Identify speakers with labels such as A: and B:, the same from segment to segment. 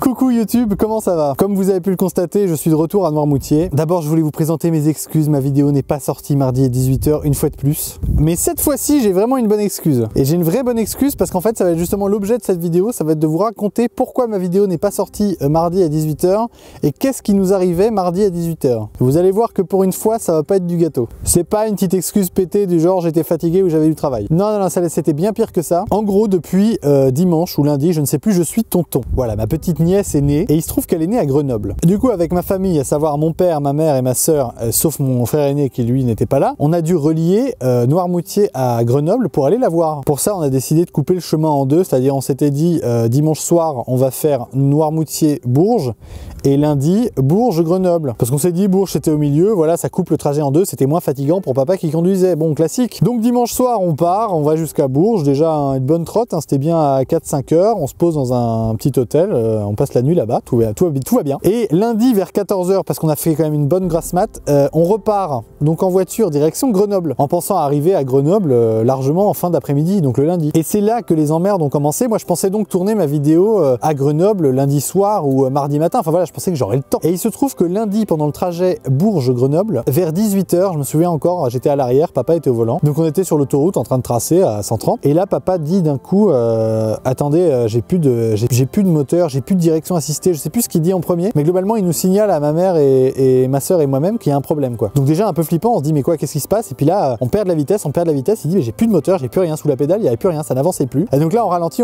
A: Coucou YouTube, comment ça va? Comme vous avez pu le constater, je suis de retour à Noirmoutier. D'abord, je voulais vous présenter mes excuses. Ma vidéo n'est pas sortie mardi à 18 h une fois de plus. Mais cette fois-ci, j'ai vraiment une bonne excuse. Et j'ai une vraie bonne excuse parce qu'en fait, ça va être justement l'objet de cette vidéo. Ça va être de vous raconter pourquoi ma vidéo n'est pas sortie mardi à 18 h et qu'est-ce qui nous arrivait mardi à 18 h. Vous allez voir que pour une fois, ça va pas être du gâteau. C'est pas une petite excuse pétée du genre j'étais fatigué ou j'avais du travail. Non, c'était bien pire que ça. En gros, depuis dimanche ou lundi, je ne sais plus, je suis tonton. Voilà, ma petite nièce est née et il se trouve qu'elle est née à Grenoble. Du coup, avec ma famille, à savoir mon père, ma mère et ma sœur, sauf mon frère aîné qui lui n'était pas là, on a dû relier Noirmoutier à Grenoble pour aller la voir. Pour ça, on a décidé de couper le chemin en deux, c'est-à-dire on s'était dit dimanche soir, on va faire Noirmoutier-Bourges et lundi, Bourges-Grenoble. Parce qu'on s'est dit Bourges c'était au milieu, voilà, ça coupe le trajet en deux, c'était moins fatigant pour papa qui conduisait. Bon, classique. Donc dimanche soir, on part, on va jusqu'à Bourges, déjà une bonne trotte, hein, c'était bien à 4-5 heures, on se pose dans un petit hôtel, on passe la nuit là-bas, tout va bien. Et lundi vers 14 h, parce qu'on a fait quand même une bonne grasse mat, on repart donc en voiture direction Grenoble, en pensant arriver à Grenoble largement en fin d'après-midi, donc le lundi. Et c'est là que les emmerdes ont commencé. Moi je pensais donc tourner ma vidéo à Grenoble lundi soir ou mardi matin, enfin voilà, je pensais que j'aurais le temps. Et il se trouve que lundi, pendant le trajet Bourges-Grenoble, vers 18 h, je me souviens encore, j'étais à l'arrière, papa était au volant, donc on était sur l'autoroute en train de tracer à 130, et là papa dit d'un coup attendez, j'ai plus de moteur, j'ai plus de direction assistée, je sais plus ce qu'il dit en premier, mais globalement il nous signale à ma mère et ma soeur et moi-même qu'il y a un problème quoi. Donc déjà un peu flippant, on se dit mais quoi, qu'est-ce qui se passe? Et puis là on perd de la vitesse, il dit mais j'ai plus de moteur, j'ai plus rien sous la pédale, il y avait plus rien, ça n'avançait plus. Et donc là on ralentit,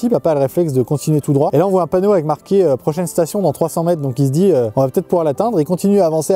A: papa a le réflexe de continuer tout droit, et là on voit un panneau avec marqué prochaine station dans 300 mètres, donc il se dit on va peut-être pouvoir l'atteindre, il continue à avancer,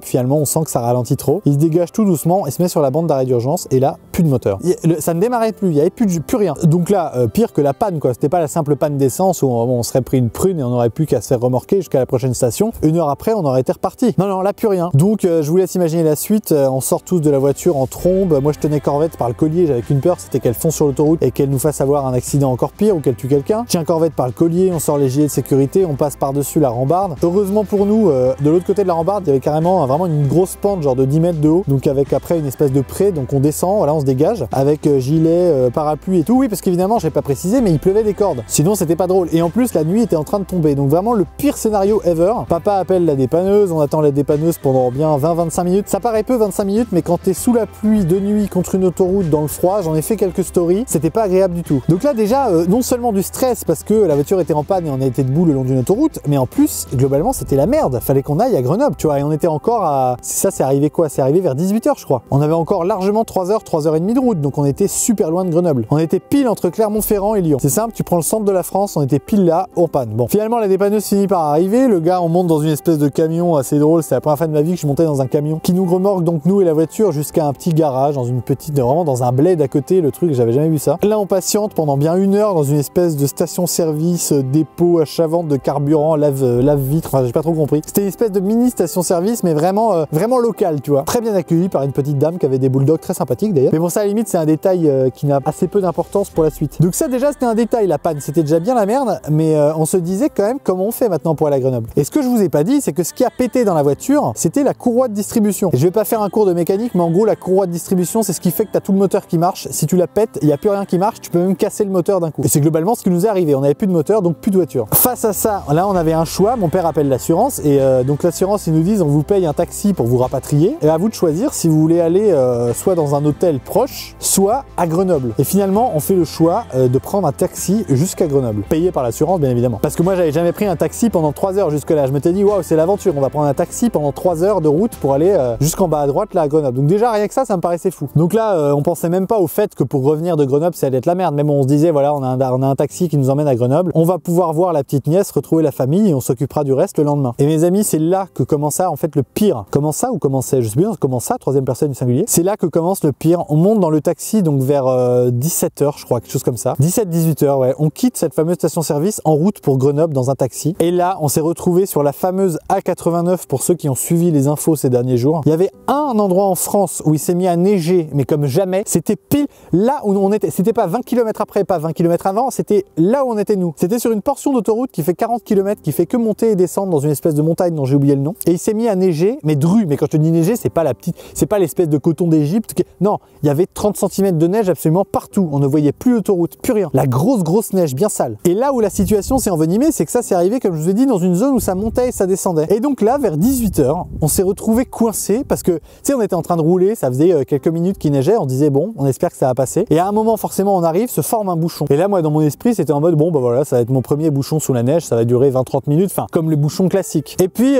A: puis finalement on sent que ça ralentit trop, il se dégage tout doucement et se met sur la bande d'arrêt d'urgence, et là plus de moteur, ça ne démarrait plus, il y avait plus rien. Donc là pire que la panne quoi, c'était pas la simple panne d'essence où on serait pris une prune et on n'aurait plus qu'à se faire remorquer jusqu'à la prochaine station, une heure après on aurait été reparti. Non là plus rien. Donc je vous laisse imaginer la suite, on sort tous de la voiture en trombe, moi je tenais Corvette par le collier, j'avais qu'une peur, c'était qu'elle fonce sur l'autoroute et qu'elle nous fasse avoir un accident encore pire ou qu'elle tue quelqu'un. Je tiens Corvette par le collier, on sort les gilets de sécurité, on passe par-dessus la rambarde. Heureusement pour nous, de l'autre côté de la rambarde, il y avait carrément vraiment une grosse pente, genre de 10 mètres de haut, donc avec après une espèce de pré, donc on descend, voilà, on se dégage, avec gilet, parapluie et tout, oui, parce qu'évidemment, j'ai pas précisé, mais il pleuvait des cordes, sinon c'était pas drôle. Et en plus, la nuit était en train de tomber, donc vraiment le pire scénario ever. Papa appelle la dépanneuse, on attend la dépanneuse pendant bien 20-25 minutes, ça paraît peu 25 minutes, mais quand t'es sous la pluie de nuit contre une autoroute dans le froid, j'en ai fait quelques stories, c'était pas agréable du tout. Donc là déjà, non seulement du stress parce que la voiture était en panne et on a été debout le long d'une autoroute, mais en plus, globalement, c'était la merde, fallait qu'on aille à Grenoble, tu vois, et on était encore à... Ça, c'est arrivé quoi? C'est arrivé vers 18 h je crois. On avait encore largement 3 heures, 3 heures et demie de route, donc on était super loin de Grenoble. On était pile entre Clermont-Ferrand et Lyon. C'est simple, tu prends le centre de la France, on était pile là, en panne. Bon, finalement, la dépanneuse finit par arriver, le gars, on monte dans une espèce de camion assez drôle, c'est la première fois de ma vie que je montais dans un camion qui nous remorque, donc nous et la voiture, jusqu'à un petit garage, dans une petite, vraiment dans un bled à côté, le truc, j'avais jamais vu ça. Là, on patiente pendant bien 1 heure dans une espèce de station-service, dépôt achat-vente de carburant, lave-vitre, enfin, j'ai pas trop compris. C'était une espèce de mini station-service, mais vraiment local, tu vois. Très bien accueilli par une petite dame qui avait des bulldogs très sympathiques d'ailleurs. Mais bon, ça à la limite, c'est un détail qui n'a assez peu d'importance pour la suite. Donc ça déjà, c'était un détail, la panne, c'était déjà bien la merde, mais on se disait quand même comment on fait maintenant pour aller à Grenoble. Et ce que je vous ai pas dit, c'est que ce qui a pété dans la voiture, c'était la courroie de distribution. Et je vais pas faire un cours de mécanique, mais en gros, la courroie de distribution, c'est ce qui fait que tu as tout le moteur qui marche. Si tu la pètes, il n'y a plus rien qui marche, tu peux même casser le moteur d'un coup. Et c'est globalement ce qui nous est arrivé. On n'avait plus de moteur, donc plus de voiture. Face à ça, là, on avait un choix. Mon père appelle l'assurance et donc l'assurance, ils nous disent, on vous paye un taxi pour vous rapatrier. Et à vous de choisir si vous voulez aller soit dans un hôtel proche, soit à Grenoble. Et finalement, on fait le choix de prendre un taxi jusqu'à Grenoble, payé par l'assurance, bien évidemment. Parce que moi, j'avais jamais pris un taxi pendant 3 heures jusque-là. Je m'étais dit, waouh, c'est l'aventure. On va prendre un taxi pendant 3 heures de route pour aller jusqu'en bas à droite, là, à Grenoble. Donc déjà, rien que ça me paraissait fou. Donc là, on pensait même pas au fait que pour revenir de Grenoble, ça allait être la merde. Mais bon, on se disait, voilà, on a un taxi qui nous emmène à Grenoble. On va pouvoir voir la petite nièce, retrouver la famille et on s'occupera du reste le lendemain. Et mes amis, c'est là que commença en fait le pire. Commença ou commençait? Je sais bien, comment ça, troisième personne du singulier. C'est là que commence le pire. On monte dans le taxi donc vers 17 h, je crois, quelque chose comme ça. 17-18 h, ouais. On quitte cette fameuse station-service en route pour Grenoble dans un taxi. Et là, on s'est retrouvé sur la fameuse A89 pour ceux qui ont suivi les infos ces derniers jours. Il y avait un endroit en France où il s'est mis à neiger, mais comme jamais. C'était pile là où on était. C'était pas 20 km après, pas 20 km avant, c'était là où on était nous. C'était sur une portion d'autoroute qui fait 40 km, qui fait que monter et descendre dans une espèce de montagne dont j'ai oublié le nom. Et il s'est mis à neiger, mais dru. Mais quand je te dis neiger, c'est pas la petite, c'est pas l'espèce de coton d'Égypte. Non, il y avait 30 cm de neige absolument partout. On ne voyait plus l'autoroute, plus rien. La grosse neige bien sale. Et là où la situation s'est envenimé, c'est que ça s'est arrivé, comme je vous ai dit, dans une zone où ça montait et ça descendait. Et donc là, vers 18 h, on s'est retrouvé coincé parce que, tu sais, on était en train de rouler, ça faisait quelques minutes qu'il neigeait, on disait bon, on espère que ça va passer. Et à un moment, forcément, on arrive, se forme un bouchon. Et là, moi, dans mon esprit, c'était en mode bon, bah voilà, ça va être mon premier bouchon sous la neige, ça va durer 20-30 minutes, enfin, comme les bouchons classiques. Et puis,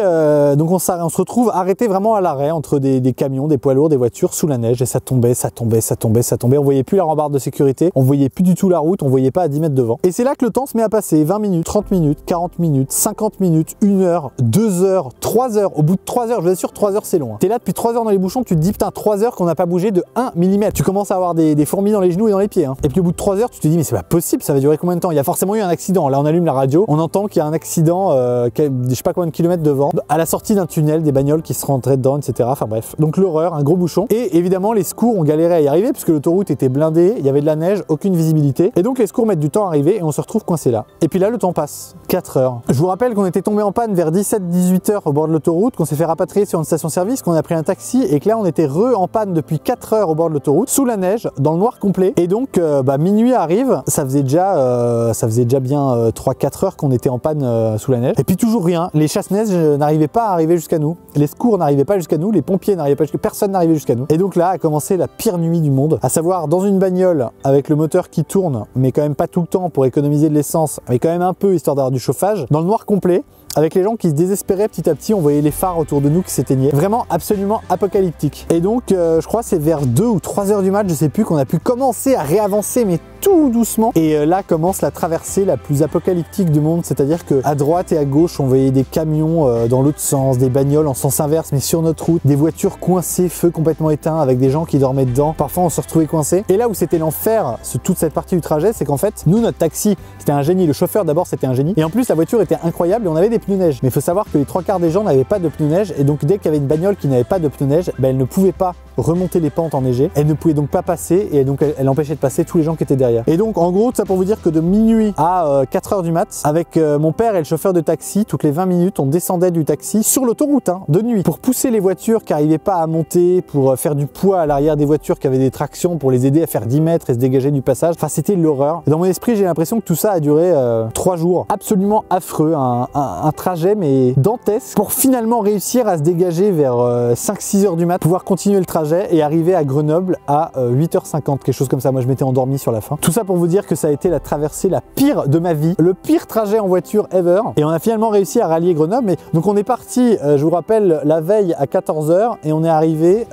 A: donc on se retrouve arrêté vraiment à l'arrêt entre des camions, des poids lourds, des voitures sous la neige, et ça tombait, ça tombait, ça tombait, ça tombait. On voyait plus la rambarde de sécurité, on voyait plus du tout la route, on voyait pas à 10 mètres devant. Et c'est là que le temps se met à passer, 20 minutes, 30 minutes, 40 minutes, 50 minutes, 1 heure, 2 heures, 3 heures. Au bout de 3 heures, je vous assure, 3 heures c'est long. T'es là depuis 3 heures dans les bouchons, tu te dis putain, 3 heures qu'on n'a pas bougé de 1 mm. Tu commences à avoir des fourmis dans les genoux et dans les pieds. Hein. Et puis au bout de 3 heures, tu te dis mais c'est pas possible, ça va durer combien de temps? Il y a forcément eu un accident. Là, on allume la radio, on entend qu'il y a un accident, je sais pas combien de kilomètres devant, à la sortie d'un tunnel, des bagnoles qui se rentraient dedans, etc. Enfin bref. Donc l'horreur, un gros bouchon. Et évidemment, les secours ont galéré à y arriver puisque l'autoroute était blindée, il y avait de la neige, aucune visibilité. Et donc les secours mettent du temps à arriver et on se retrouve coincé là. Et puis là, le temps passe. 4 heures. Je vous rappelle qu'on était tombé en panne vers 17-18 heures au bord de l'autoroute, qu'on s'est fait rapatrier sur une station-service, qu'on a pris un taxi et que là, on était en panne depuis 4 heures au bord de l'autoroute, sous la neige, dans le noir complet. Et donc, minuit arrive, ça faisait déjà bien 3-4 heures qu'on était en panne sous la neige. Et puis toujours rien. Les chasse-neige n'arrivaient pas à arriver jusqu'à nous. Les secours n'arrivaient pas jusqu'à nous. Les pompiers n'arrivaient pas jusqu'à nous. Personne n'arrivait jusqu'à nous. Et donc là a commencé la pire nuit du monde. À savoir, dans une bagnole, avec le moteur qui tourne, mais quand même pas tout le temps pour économiser de l'essence, mais quand même un peu histoire d'avoir du chauffage, dans le noir complet, avec les gens qui se désespéraient petit à petit, on voyait les phares autour de nous qui s'éteignaient. Vraiment absolument apocalyptique. Et donc, je crois c'est vers 2 ou 3 heures du mat, je sais plus, qu'on a pu commencer à réavancer, mais tout doucement. Et là commence la traversée la plus apocalyptique du monde, c'est-à-dire que à droite et à gauche, on voyait des camions dans l'autre sens, des bagnoles en sens inverse, mais sur notre route, des voitures coincées, feu complètement éteint, avec des gens qui dormaient dedans. Parfois, on se retrouvait coincés. Et là où c'était l'enfer, toute cette partie du trajet, c'est qu'en fait, nous, notre taxi, c'était un génie. Le chauffeur, d'abord, c'était un génie. Et en plus, la voiture était incroyable et on avait des pneus neige. Mais il faut savoir que les 3/4 des gens n'avaient pas de pneus neige. Et donc, dès qu'il y avait une bagnole qui n'avait pas de pneus neige, elle ne pouvait pas remonter les pentes enneigées. Elle ne pouvait donc pas passer et donc elle empêchait de passer tous les gens qui étaient derrière. Et donc, en gros, ça pour vous dire que de minuit à 4 heures du mat, avec mon père et le chauffeur de taxi, toutes les 20 minutes, on descendait du taxi sur l'autoroute, hein, de nuit, pour pousser les voitures qui n'arrivaient pas à monter, pour faire du poids à l'arrière des voitures qui avaient des tractions, pour les aider à faire 10 mètres et se dégager du passage. Enfin, c'était l'horreur. Dans mon esprit, j'ai l'impression que tout ça a duré 3 jours. Absolument affreux, un trajet mais dantesque, pour finalement réussir à se dégager vers 5-6 heures du mat, pouvoir continuer le trajet et arriver à Grenoble à 8h50, quelque chose comme ça. Moi, je m'étais endormi sur la fin. Tout ça pour vous dire que ça a été la traversée la pire de ma vie, le pire trajet en voiture ever. Et on a finalement réussi à rallier Grenoble. Mais donc on est parti, je vous rappelle, la veille à 14 h et on est arrivé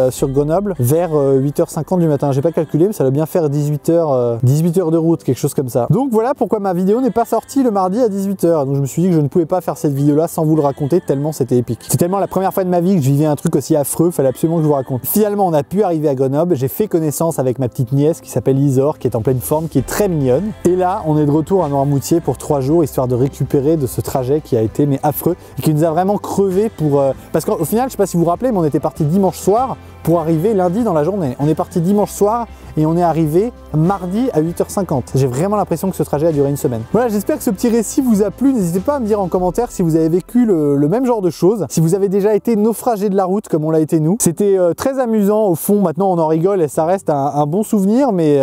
A: sur Grenoble vers 8h50 du matin. J'ai pas calculé, mais ça doit bien faire 18 h de route, quelque chose comme ça. Donc voilà pourquoi ma vidéo n'est pas sortie le mardi à 18 h. Donc je me suis dit que je ne pouvais pas faire cette vidéo là sans vous le raconter, tellement c'était épique. C'est tellement la première fois de ma vie que je vivais un truc aussi affreux, fallait absolument que je vous raconte. Finalement, on a pu arriver à Grenoble. J'ai fait connaissance avec ma petite nièce qui s'appelle Isor, qui est en pleine forme, qui est très mignonne. Et là, on est de retour à Noirmoutier pour 3 jours, histoire de récupérer de ce trajet qui a été mais affreux et qui nous a vraiment crevé pour... Parce qu'au final, je sais pas si vous vous rappelez, mais on était parti dimanche soir pour arriver lundi dans la journée. On est parti dimanche soir et on est arrivé mardi à 8h50. J'ai vraiment l'impression que ce trajet a duré une semaine. Voilà, j'espère que ce petit récit vous a plu. N'hésitez pas à me dire en commentaire si vous avez vécu le même genre de choses, si vous avez déjà été naufragé de la route comme on l'a été nous. C'était très amusant au fond, maintenant on en rigole et ça reste un bon souvenir, mais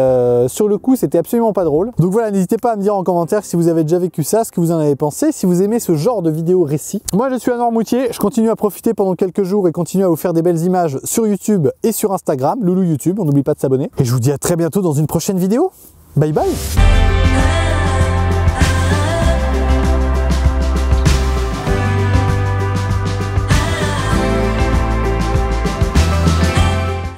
A: sur le coup c'était absolument pas drôle. Donc voilà, n'hésitez pas à me dire en commentaire si vous avez déjà vécu ça, ce que vous en avez pensé, si vous aimez ce genre de vidéo récit. Moi je suis à Noirmoutier, je continue à profiter pendant quelques jours et continue à vous faire des belles images sur YouTube et sur Instagram, Loulou YouTube, on n'oublie pas de s'abonner. Et je vous dis à très bientôt dans une prochaine vidéo. Bye bye.